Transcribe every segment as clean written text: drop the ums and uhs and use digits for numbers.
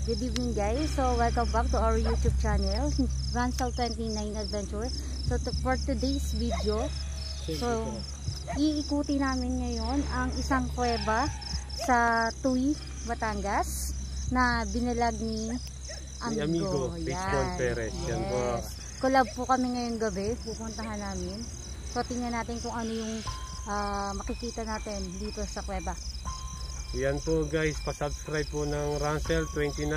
Good evening guys, so welcome back to our YouTube channel, Ransel 29 Adventure. So for today's video, so iikuti namin ngayon ang isang kuweba sa Tuy, Batangas na binalag ni Amigo. Richmond Perez. Yan po. Collab po kami ngayong gabi, pupuntahan namin. So tingnan natin kung ano yung makikita natin dito sa kuweba. Yan po guys, pa-subscribe po ng Ransel 29.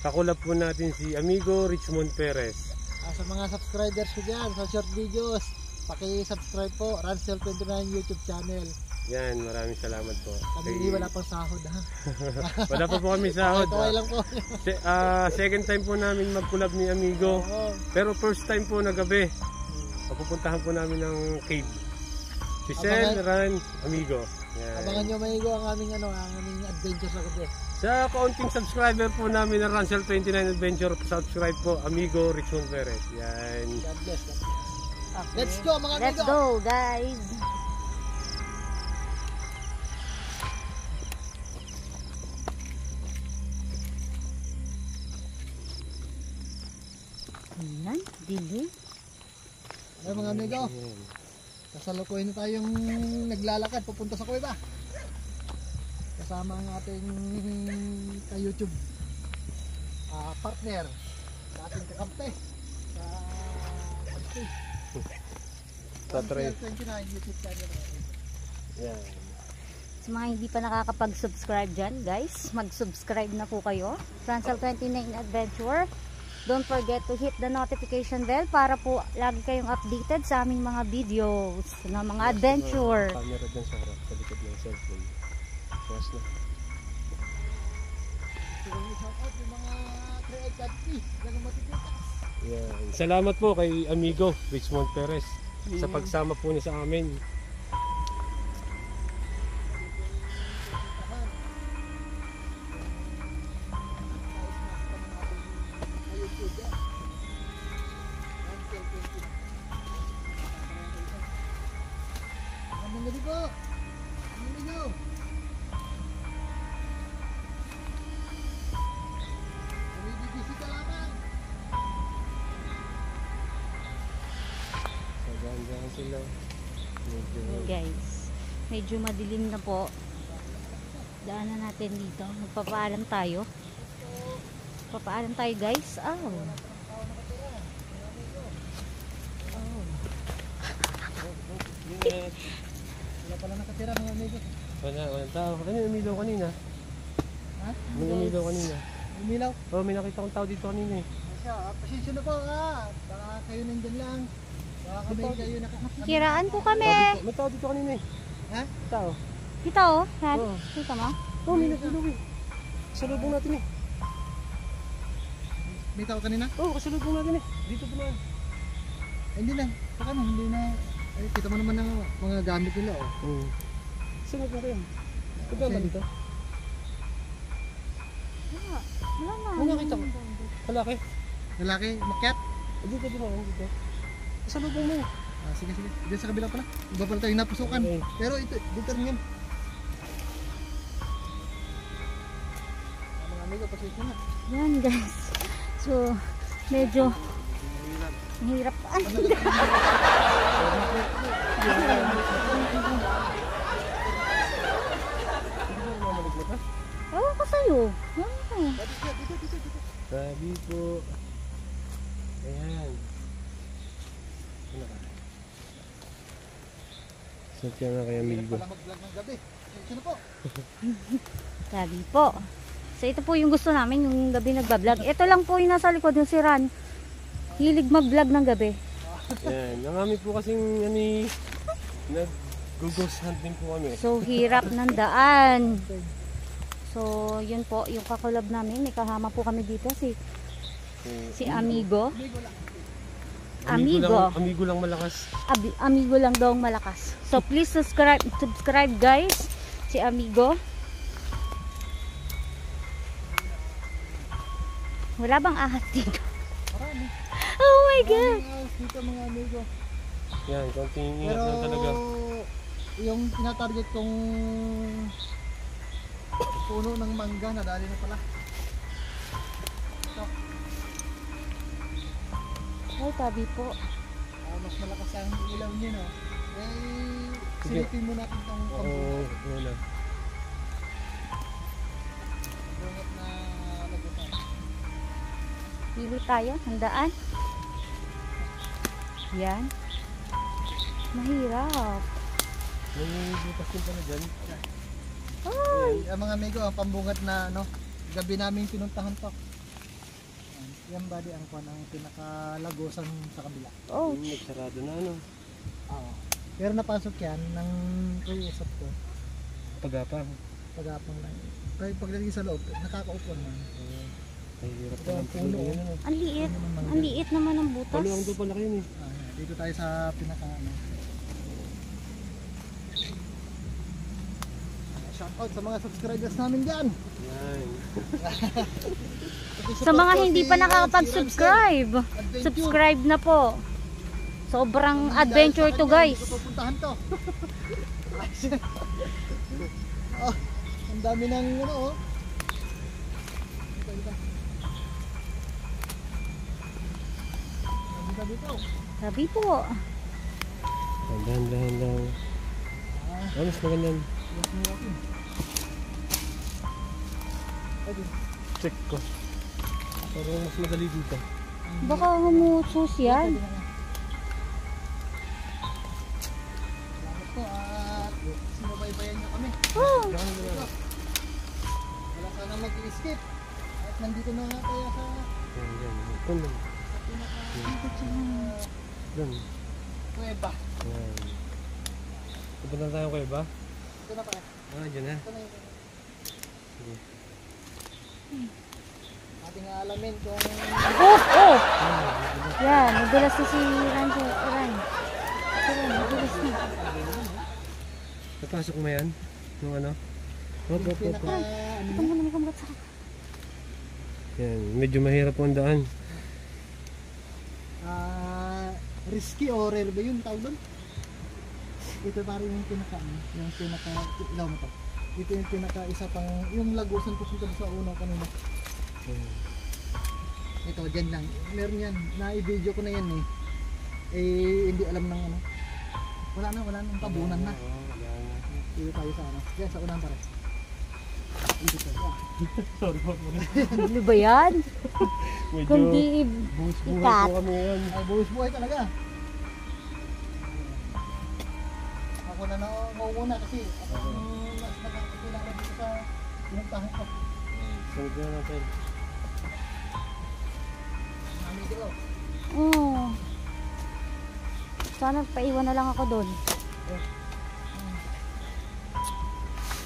Kakulab po natin si Amigo Richmond Perez. Sa mga subscribers ko dyan sa short videos, paki-subscribe po Ransel 29 YouTube channel. Yan, maraming salamat po. Kami wala pang sahod ha. Wala pa po kami sahod. Kaway lang po. Second time po namin mag-collab ni Amigo. Pero first time po na gabi. Papupuntahan po namin ng cave. Si Sen, Ran, Amigo. Yan. Abangan nyo Amigo ang aming adventure sa gabi. Sa kaunting subscriber po namin ng Ransel 29 Adventure, subscribe po Amigo Richmond Perez. Yan. God bless. Okay. Let's go mga amigo. Let's go guys. Ayan, dilim. Ay mga amigo, kasalukuyan na tayong naglalakad pupunta sa kuweba. Kasama ang ating ka-YouTube partner, sa ating kakampi sa Pagti. Ransel 29 YouTube channel. Yan. Sa mga hindi pa nakakapag-subscribe dyan guys, mag-subscribe na po kayo. Ransel 29 Adventure. Don't forget to hit the notification bell para po lagi kayong updated sa aming mga videos na mga adventure. Camera dyan sa harap, sa likod ng cellphone. Yes na. Yeah. Salamat po kay Amigo Richmond Perez sa pagsama po niya sa amin. Sila. Guys, medyo madilim na po. Daanan natin dito. Magpapaalam tayo. Papaalam tayo guys. Oh. Wala pala nakatira mga amigo. Walang tao. Ano yung umilaw kanina? Ha? May umilaw kanina. Umilaw? Oh, may nakita kong tao dito kanina eh. Pasensya na po ha. Baka kayo nandyan lang. Baka kami kayo Kiraan po kami. May tao dito kanina eh. Ha? Tao. Kita oh. Yan. Oh. Kita mo? Oh, may nasulog eh. Kasalubong natin eh. May tao kanina? Oh, kasalubong natin eh. Dito po na. Hindi na. Saka na, hindi na. Ay, kita mo naman ng mga gamit nila oh. Saan po kayo? Ito ba dito? Wala na. Ano nakita ko? Lalaki? Lalaki, makyat? Dito. Kasalubong mo. Sige. Dito sa kabila pala. Iba pala tayo napusukan. Okay. Pero ito, dito rin yan. Mga amigo, pasensya na. Yan guys. So, medyo mahirap. Ewan ko sa'yo. Sabi po. Ayan. Ano ka? Sasya na kay Amigo. Pala mag-vlog ng gabi. Pasensya na po. Sabi po. So ito po yung gusto namin, yung gabi nagbablog. Ito lang po yung nasa likod yung si Ran. Hilig mag-vlog ng gabi. Ayan. Nangami po kasing nag-ghost hunting po kami. So hirap ng daan. So yun po, yung kakulab namin. May kasama po kami dito si Amigo. Amigo lang malakas. Amigo lang daw malakas. So please subscribe guys. Si Amigo. Wala bang ahas dito? Marami. Oh my God! Dito mga amigo. Yan, konting ingat lang talaga. Yung tinatarget kong puno ng mangga, nadali na pala. to. Ay, tabi po. Mas malakas ang ilaw niya, no? Silipin mo natin itong Oo, wala. pambungat na lagusan. Pili tayo, handaan. Yan. Mahirap. May butas din pala dyan. Ay! Ang mga amigo, ang pambungat na ano, gabi namin pinuntahan to. Yan bali ang kwan ang pinakalagosan sa kabila. Oh, Yung nagsarado na ano. Oo. Pero napasok yan ng usap ko. Pagapang. Pag-apang lang. Kaya pagdating sa loob, nakakaupo naman. Ay, hirap Ito na ang lang puno. yun ano. ang liit. Ang liit naman ng butas. Paluang doon pala kayo eh. Dito tayo sa pinaka ano. Shout out sa mga subscribers namin dyan. Yan. Sa mga hindi pa nakakapag-subscribe, Adventure. subscribe na po. Sobrang adventure to, guys. Pupuntahan to. Oh, ang dami ng ano oh. Ito. Dito. Sabi po. Dahan lang. Oh, mas magandang. Check ko. Pero mas madali dito. Baka humusos yan. Salamat po at sinubaybayan nyo kami. Oh, Wala sana mag-i-skip. At nandito na nga tayo sa Yan. Ito lang. Yan. kuweba. Yan. Punta na tayo kayo ba? Ito na pala. Dyan na. Ito na yun. Sige. Ating alamin kung oh. Yan, nadulas na si Rancho. Nadulas na. Napasok mo yan? Yung ano? Hop. pinaka Ito mo na may kumbat sa Yan. Medyo mahirap ang daan. risky o rare ba yun tawag doon? Ito parang yung pinaka ilaw mo to. Ito yung pinaka isa pang yung lagusan ko sa unang kanina. Ito dyan lang. Meron yan. Na-i-video ko na yan eh. Hindi alam ng ano. Wala nang tabunan na. Dito tayo sa ano. Diyan sa unang pare. Dito tayo. Sorry po. Ano ba yan? Medyo Kundi buhos-buhos ikat. po kami yan. Ay, buhos buhay talaga. Ako na nauna kasi ako ang mas nakakakilala dito sa pinuntahan ko. Sunod na natin. Amigo ko. Oh. Sana paiwan na lang ako doon.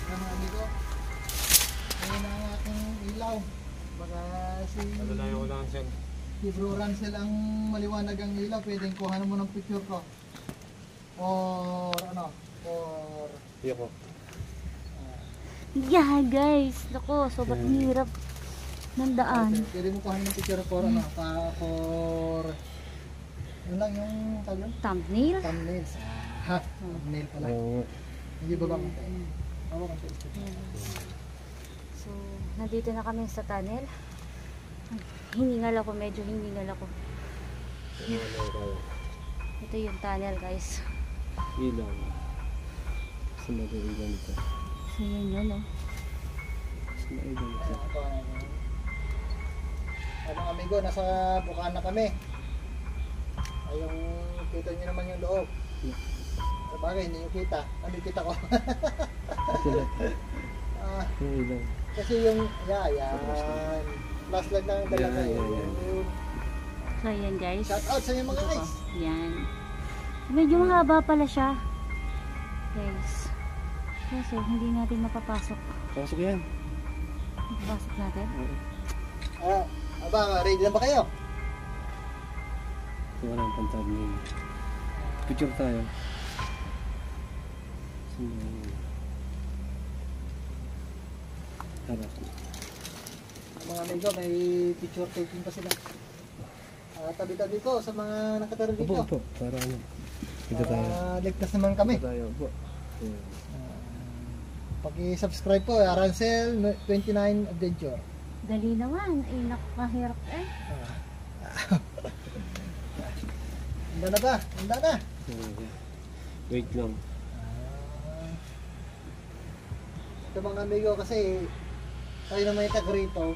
Mga amigo. Ngayon na ang aking ilaw. Baka Alalayo ko lang siya. si Bro Ransel ang maliwanag ang ilaw. Pwedeng kuhanan mo ng picture ko. Or ano? Or Iya ko. Yeah, guys. Nako, sobrang hirap ng daan. pwede mo kuhanan ng picture for ano? For yun lang yung tawag Thumbnail. thumbnails. Thumbnail pala. Oo. Hindi ba ba konti? Bawa konti. So, nandito na kami sa tunnel. Hiningal ako, medyo hiningal ako. Ito yung tunnel, guys. Ilaw. Kasi mag-ilaw nito. So, yun, oh. Kasi mag-ilaw nito. Ano amigo, nasa Bukana kami. Ay yung kita niyo naman yung loob. Sa bagay, hindi nyo kita. Ano yung kita ko? Yung ilaw. Kasi yung, yan. Flashlight lang ang dalaga Yan. yun. So, yan, guys. Shout out sa inyo mga guys. Yan. Medyo mahaba pala siya. Guys. Kasi hindi natin mapapasok. Pasok yan. Mapapasok natin. Aba, ready na ba kayo? Ito ka ng pantag niyo. Picture tayo. Harap. Mga amigo, may picture taking pa sila. Tabi-tabi ko sa mga nakatara dito. Opo. Para ano. Ito tayo. Ligtas naman kami. Ito tayo. Opo. Paki-subscribe po, Ransel 29 Adventure. Dali naman. Ay, nakakahirap eh. Handa na ba? Handa na. Wait lang. Ito mga amigo kasi tayo na may tag rito.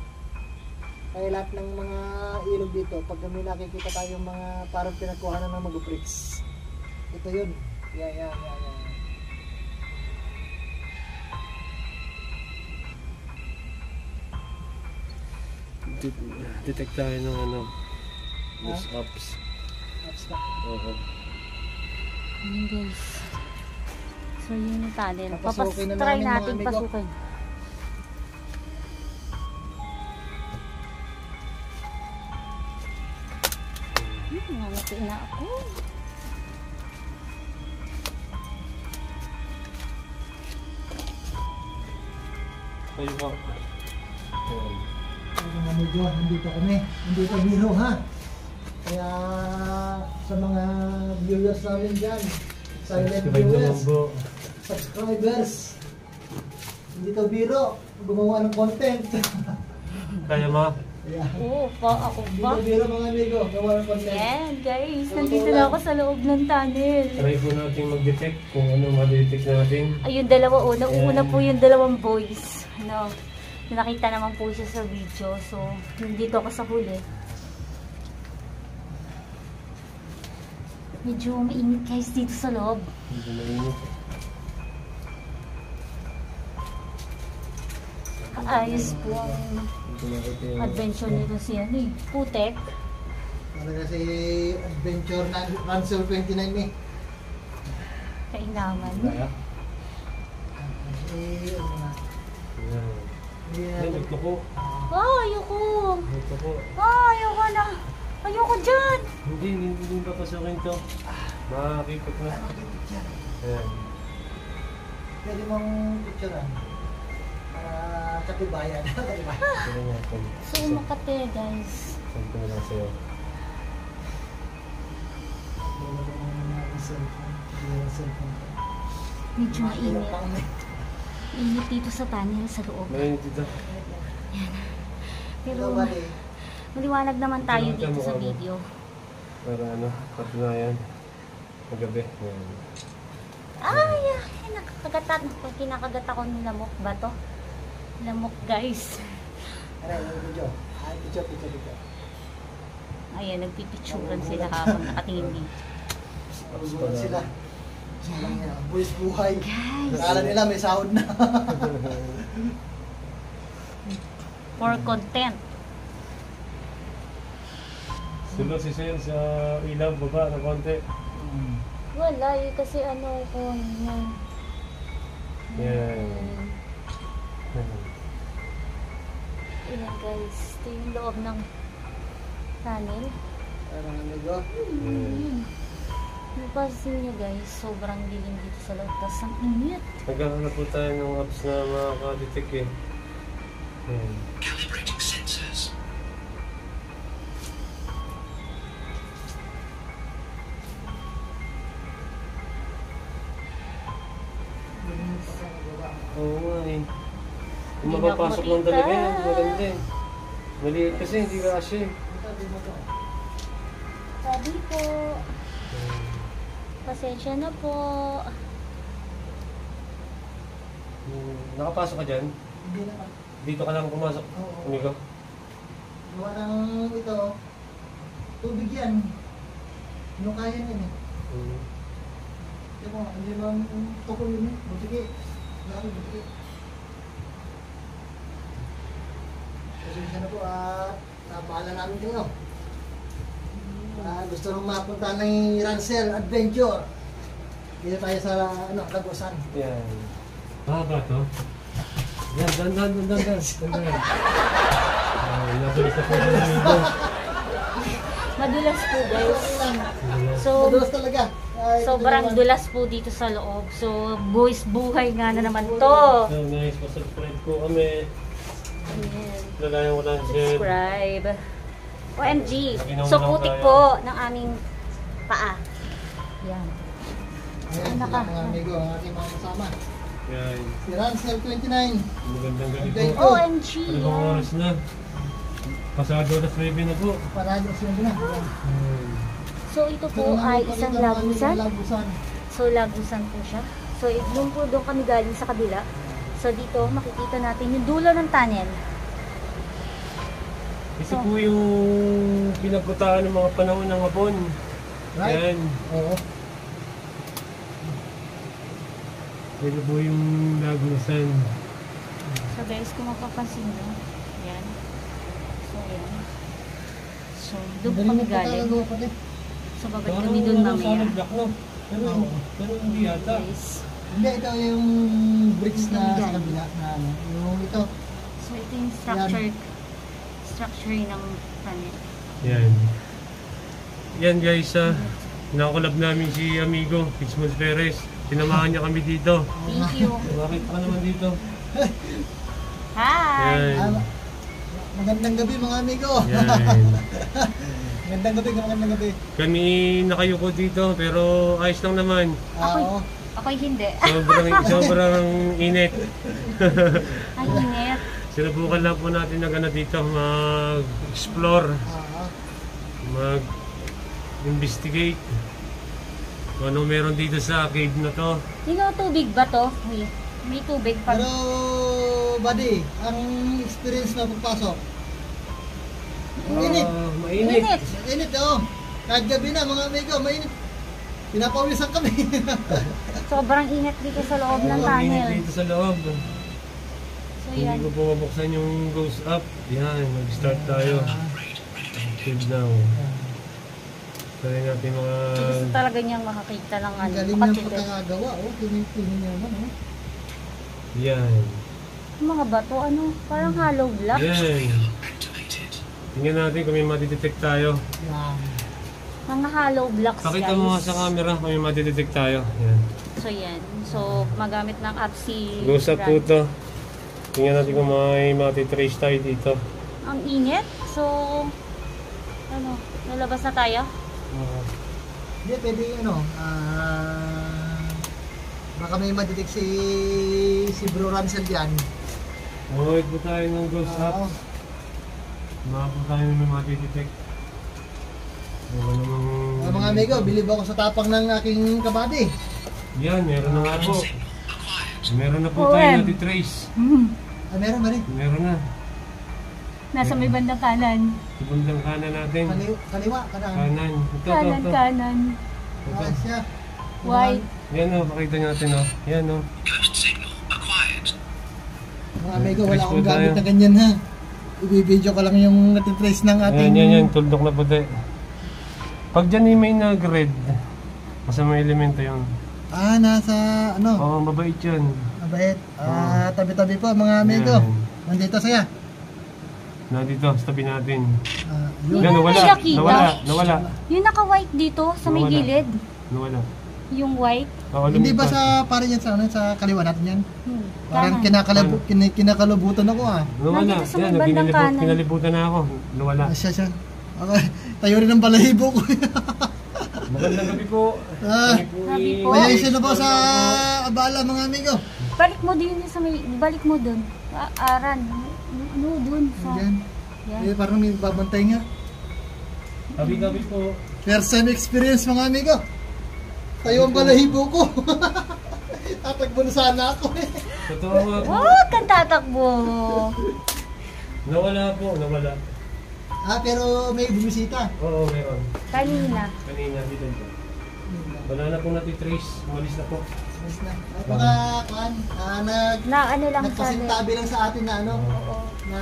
Kaya lahat ng mga ilog dito, pag may nakikita tayong mga parang pinagkuhanan ng mag-bricks. Ito yun. Yan. Detect tayo ng ano. Loose ups. Ups na. Oo. Ayan guys. So yun yung tunnel. Papasukin na Try namin, mga natin amigo. pasukin. Nangangati na ako. Kayo ba? Mga amigo, nandito kami. Nandito biro ha. Kaya sa mga viewers namin dyan, silent viewers, subscribers, hindi to biro, gumawa ng content. Kaya mo? Yeah. Oo, ako Hindi ba? to biro mga amigo, gawa ng content. Yan guys, nandito na ako sa loob ng tunnel. Try po natin mag-detect kung ano ma-detect natin. Ayun, dalawa una po yung dalawang boys. Ano, nakita naman po siya sa video. So, nandito ako sa huli. Medyo mainit guys dito sa loob. Hindi mainit. Ayos po ang adventure nito si ano eh. Putek. Ano kasi adventure na Ransel 29 eh. Kainaman. Kaya? Ano na. Ayan. Yeah. Ay, ito po. Ayoko. Ito po. Ayoko na. Ayoko dyan. Hindi pa pasukin to. Makakikot na. Ayan. Pwede mong picturean. Para katibayan. Katibayan. Tignan natin. So, Makate guys. Send ko na lang sa'yo. Medyo mainit. Init dito sa tunnel sa loob. Mainit dito. Pero maliwanag naman tayo dito sa video. Para ano, patunayan. Magabi. Ayan. Ay, nakakagat. Pag kinakagat ako ng lamok ba to? Lamok guys. Picture. Ayan, nagpipicturan sila habang nakatingin dito. Buwan sila. Buwis buhay. Guys, Akala nila may sahod na. for content. Sulo si Sen sa ilaw, baba na konti. Wala, eh, kasi ano ko yan. Yan. Ayan guys, ito yung loob ng tunnel. Mga amigo. Napansin nyo guys, sobrang dilim dito sa loob. Tapos ang init. Naghahanap po tayo ng apps na makaka-detect eh. Ayan. Calibrating sensors. Oo nga eh. Kung Hindi na ako mapapasok lang makita. talaga yan, maganda eh. Maliit kasi, hindi kasi. Sabi po, pasensya na po. Nakapasok ka dyan? Hindi naman. Dito ka lang pumasok, Oo. amigo? Gawa ng ito, tubig yan. Ano kaya yan eh. Diba, hindi naman tukol yun eh. Butiki. Grabe, butiki. Pasensya na po at napahala namin kayo. Gusto nung mapunta ng Ransel Adventure. Dito tayo sa Lagusan. Yan. Mahaba to? Yan, dandan. Nabulis na po ng amigo. Madulas po guys. So, Madulas talaga. Ay, sobrang ito naman. dulas po dito sa loob. So, buwis buhay nga na naman to. So guys, pasubscribe po kami. Ayan. Lalayan ko lang share. Subscribe. OMG. Nakinom So, lang putik tayo. po ng aming paa. Yan. Ayan, Ano sila ka? mga amigo, ang ating mga kasama. Yan. Si Ransel 29. Magandang gabi Okay. po. OMG! Ano bang Yan. oras na? Pasado alas 9 na po. Parado siya na. So ito po ay isang lagusan. So lagusan po siya. So doon po doon kami galing sa kabila. So dito makikita natin yung dulo ng tunnel. Ito po yung pinagkutaan ng mga panahon ng Hapon. Right? Yan. Oo. Ito po yung lagusan. So guys, kung mapapansin nyo, yan. So yan. So doon po kami galing. So babalik kami doon mamaya. Block, no? Pero hindi yata. Guys. Hindi, ito yung bricks na sa kabila na ano. Yung ito. So ito yung structure ng tunnel. Yan. Yan guys, nakakolab namin si Amigo, Fitzmond Perez. Sinamahan niya kami dito. Thank you. Bakit ka naman dito? Hi! Yan. Magandang gabi mga amigo. Yan. Magandang gabi. Kami nakayuko dito pero ayos lang naman. Oo. Ako'y hindi. Sobrang init. Ay, init. Sinubukan lang po natin na gana dito mag-explore, mag-investigate kung ano meron dito sa cave na to. Tubig ba to? May tubig pa. Pero, buddy, ang experience na pagpasok. Mainit. Mainit. Mainit, oo. Kahit gabi na, mga amigo, mainit. Pinapawisan kami. Sobrang init dito sa loob ng Mainit tunnel. dito sa loob. So Hindi yan. ko po mabuksan yung ghost up. Yan, mag-start tayo. Save now. Try natin mga... Gusto talaga niyang makakita ng Ang galing ng kapatid. pagkakagawa, oh. Tingin niya naman, oh. Yan. Yung mga bato, ano, parang hollow block. Yan. Tingnan natin kung may matidetect tayo. Yan. Mga hollow blocks, Pakita guys. mo nga sa camera kung may matidetect tayo. Yan. So yan. So magamit ng app si Ghost up po Brad. ito. Tingnan natin kung may matitrace tayo dito. Ang init. So ano, lalabas na tayo. Hindi, pwede, ano, baka may madetect si Bro Ransel dyan. Mawait po tayo ng ghost Oo. up. Mga po tayo may matidetect. Mga amigo, bilib ako sa tapang ng aking kabady. Yan, meron na nga po. Meron na po OM. tayo natitrace. Meron ba rin? Meron na. Nasa may bandang kanan. Ibundang kanan natin. Kaliwa, kanan. Kanan. Ito. Kanan. Ito. Siya. White. Yan o, pakita natin o. Yan o. Ghost signal acquired. Mga amigo, wala Trace akong po gamit tayo. na ganyan ha. Ibibideo ko lang yung natitrace ng ating... Yan. Tuldok na puti. Pag dyan may nag-red, masama elemento yun. Nasa, ano, Oo, mabait yun. mabait. Tabi-tabi po mga amigo. Yan. Nandito saya. Nandito, sa tabi natin. Yun. Yan, nawala. nakita. Nawala. Yung naka-white dito sa may Nawala. gilid. Nawala. Yung white. Oo, Hindi ba lumipas. sa, parang yan sa, ano, sa kaliwa natin yan? Parang Kanan. kinakalubutan ako Nawala. Nandito sa may Yan, bandang kanan. kinalibutan na ako. Nawala. Siya. Okay. Tayo rin ng balahibo ko. Magandang gabi po. Gabi po. Mayaysin na po sa abala mga amigo. Balik mo din sa may, balik mo dun. Aran. No, dun. Sa, Yan. yan. Parang may babantay nga. Gabi po. First time experience mga amigo. Tayo ang balahibo ko. Tatakbo na sana ako eh. Totoo nga po. Huwag kang tatakbo. Nawala po, nawala. Pero may bumisita. Oo, meron. Kanina. Kanina, dito po. Wala na pong natitrace. Umalis na po. Mas na. Mga kan, Na ano lang sa nagpasintabi lang sa atin na ano, Oo. na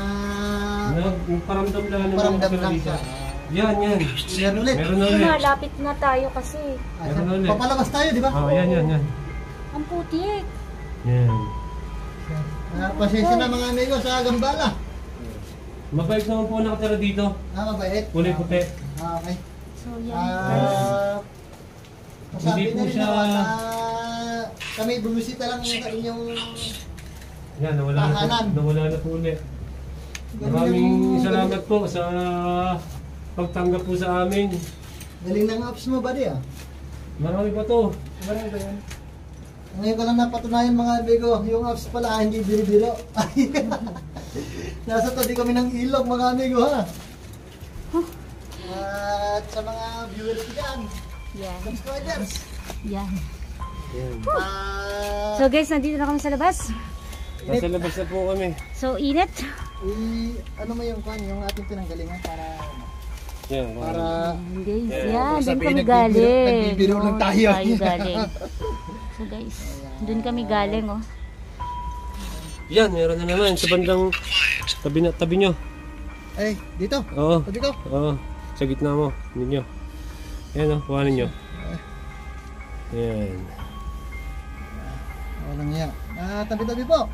Paramdam lang naman. paramdam ako lang dito. siya. Yan. Yan ulit. Meron na ulit. Malapit na tayo kasi. Meron ulit. Papalabas tayo, di ba? Oo, yan. Ang putik. Yan. Pasensya na mga amigo sa gambala. Mabait naman po nakatira dito. Mabait. Kulay puti. Okay. So yan guys. Masabi Hindi po na rin siya- ako na kami bumisita lang sa inyong Yan, nawala na Tahanan. po. Nawala na po ulit. Maraming salamat po sa pagtanggap po sa amin. galing ng apps mo, buddy ah. Marami pa to. Marami ba yan? Ngayon ko lang napatunayan mga amigo, yung apps pala hindi biro-biro. Nasa tabi kami ng ilog mga amigo ha. At sa mga viewers dyan, Yan. subscribers. Yan. Yan. So guys, nandito na kami sa labas. Nasa labas na po kami. So init. Ano mo yung kwan, yung ating pinanggalingan para Yan. Guys, Yeah. yan. Doon Sabihin, kami galing. nagbibiro lang Oo, tayo. galing. So guys, doon kami galing oh. Yan, meron na naman sa bandang tabi nyo. Eh, dito. Oo. Tabi ko. Oo. Sa gitna mo. Ninyo. Yan o. Kuhanin nyo. Yan. Walang yan. Tabi-tabi po.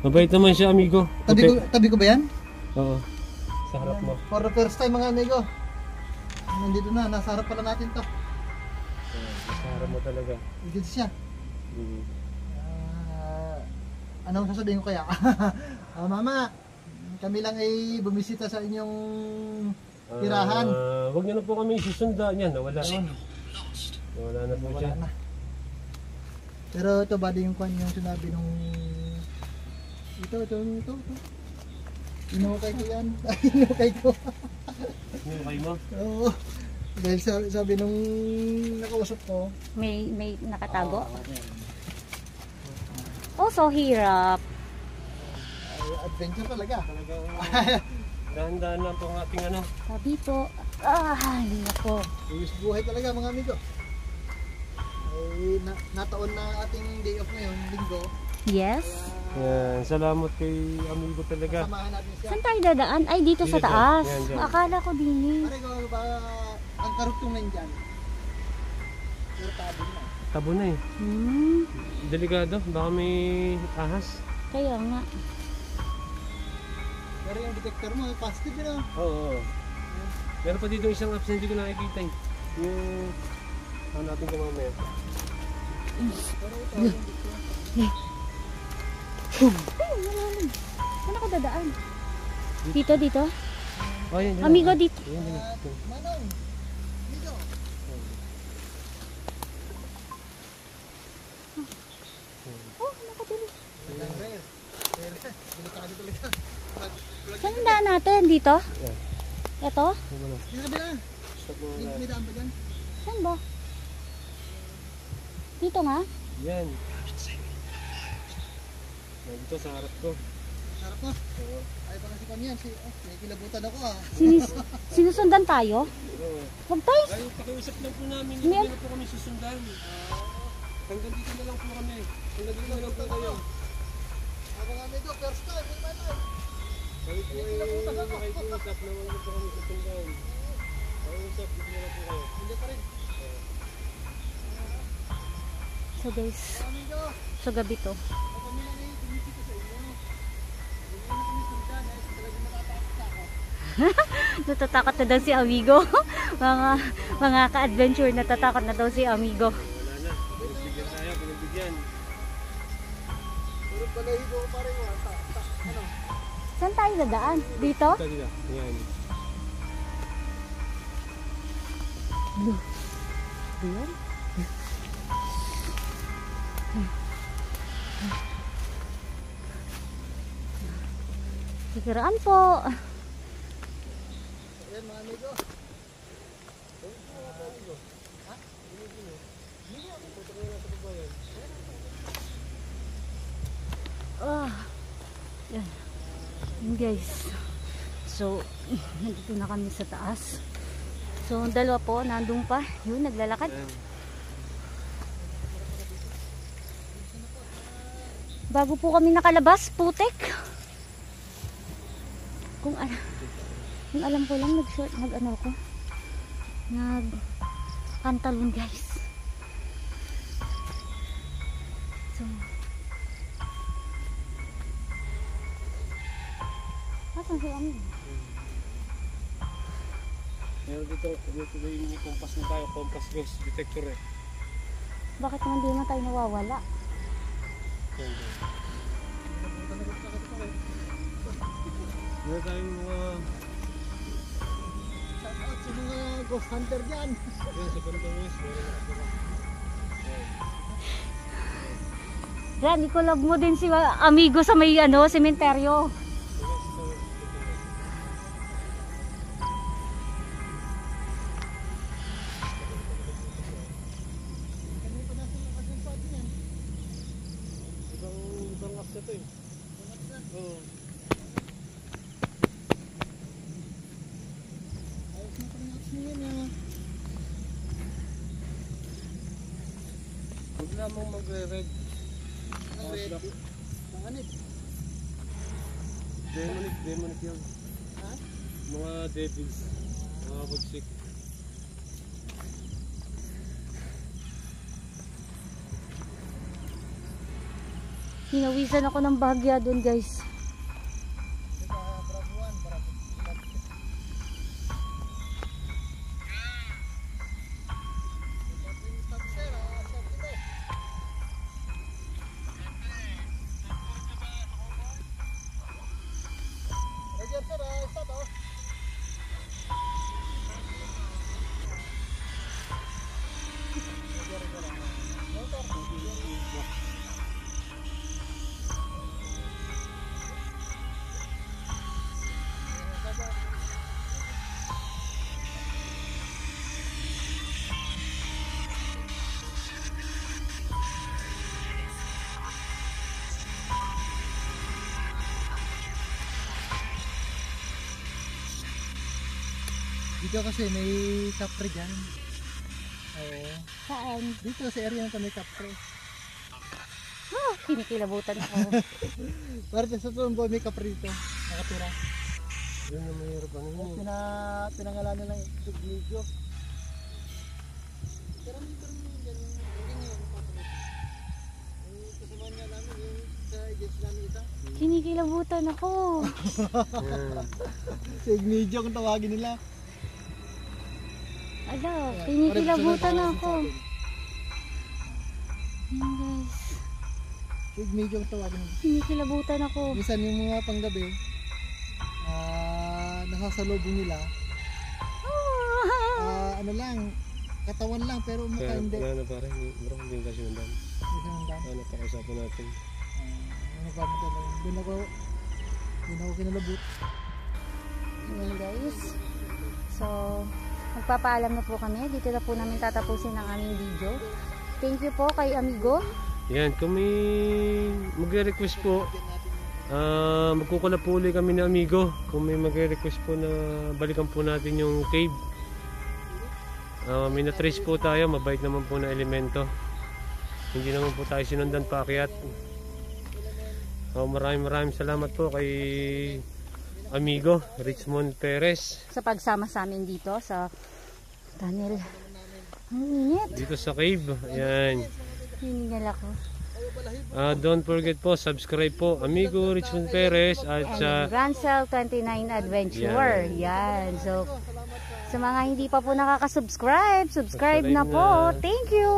Mabait naman siya, amigo. Tabi ko ba yan? Oo. Sa harap mo. For the first time mga amigo. Nandito na, nasa harap pala natin to. Sa harap mo talaga. Dito siya. Anong sasabihin ko kaya? Mama, kami lang ay bumisita sa inyong tirahan. Huwag nyo na po kami susundan. Yan, nawala. Nawala na po siya. Wala na. Pero ito bali yung kwan yung sinabi nung ito. Inukay ko yan. Inukay ko. Inukay mo? Oo. Dahil sabi nung nakausap ko. May nakatago. Oh, so hirap. Adventure talaga. Dahan-dahan lang po ang ating ano. Sabi po. Hindi na po. Buwis buhay talaga mga amigo. Ay, nataon na ating day off ngayon, linggo. Yes. Yan, salamat kay amigo talaga. Samahan natin siya. Saan tayo dadaan? Ay, dito sa Dito, taas. yan, dyan. Akala ko din eh. Pare ko ba ang karugtong na dyan? Pero tabi na. Tabo na eh. Delikado. Baka may ahas. Kaya nga. Pero yung detector mo, positive na. Oo. Meron pa dito isang apps na hindi ko nakikita eh. Yung ano natin ka mamaya. Saan ako dadaan? Dito. Oh, yan, Amigo, dito. Manong, dito. Oh, nakadali. Delikado talaga. Saan ang daan natin? Dito? Ito? Dito ka bila. Stop mo na. May daan ba dyan? Saan ba? Dito nga? Yan. Dito sa harap ko. Sarap mo. Ay pa kasi kami yan. May kilabutan ako ah. Sinusundan tayo? Oo. Huwag tayo. Ay, pakiusap lang po namin. Mer- Hindi na po kami susundan. Hanggang dito na lang po kami. Hanggang dito na lang po kayo. Ako nga amigo, first time in my life. Kami po ay nakikiusap na wala po kami susundan. Pakiusap, dito na lang po kayo. Hindi pa rin. So guys, Amigo, so gabi to. ako kami lang ay tumisita sa inyo. Hindi na kami sundan. Ay talaga natatakot ako. Natatakot na daw si Amigo. mga ka-adventure, natatakot na daw si Amigo. Wala na. Pinagbigyan tayo, pinagbigyan. Puro balahibo ko pa rin. Ano? Saan tayo dadaan? Dito? Dito. Yan. Diyan? Sikiraan po. Ayan mga amigo. Yan. Yan guys. So, nandito na kami sa taas. So, ang dalawa po, nandun pa. Yun, naglalakad. Bago po kami nakalabas, putek. Kung alam ko lang, nag-ano ako. Nag-pantalon guys. So, asan si Ami? Meron dito yung compass na tayo. Compass ghost detector eh. Bakit naman di naman tayo nawawala? Meron tayong mga... Shout out sa mga ghost hunter dyan. Yan, sa Panabang West. Meron na ako. Ran, i-collab mo din si Amigo sa may ano, sementeryo. Ibang apps ito eh. Oo. Ayos na pa rin apps niya yan. Huwag na mong magre-red. Panganit. Demonic yun. Ha? Mga devils. Mga bagsik. Hinawisan ako ng bahagya doon, guys. Dito kasi may kapre dyan. Oo. Saan? Dito sa area na may kapre. Oh, kinikilabutan ako. Para sa Tumboy may kapre dito. Nakatira. Yun na mayroon pa nyo. Pinangalan nilang Iglesia. Pero may dyan yung kapre. Kasama niya namin yung sa agency namin isa. Kinikilabutan ako. Sa Iglesia kung tawagin nila. Ala, kinikilabutan ako. Ayan, guys. Iglesia kung tawagin nila. Kinikilabutan ako. Minsan yung mga panggabi, nasasalubong nila, ano lang, katawan lang pero mukha Kaya hindi. wala na pare. Bro, hindi kasi nandan. Hindi siya nandang. Ano, pakasapan natin. Ano ba mo talaga? Doon ako kinalabot. Ayan, guys. So, magpapaalam na po kami. Dito na po namin tatapusin ang aming video. Thank you po kay Amigo. Yan, kung may magre-request po, magkukulap po ulit kami ni Amigo. Kung may magre-request po na balikan po natin yung cave. May na-trace po tayo, mabait naman po na elemento. Hindi naman po tayo sinundan paakyat. Maraming salamat po kay Amigo Richmond Perez. Sa pagsama sa amin dito sa tunnel. Ang init. Dito sa cave. Ayan. Hiningal ako. Don't forget po, subscribe po Amigo Richmond Perez at sa Rancel 29 Adventure. Yan. So, sa mga hindi pa po nakaka-subscribe, subscribe na po. Thank you.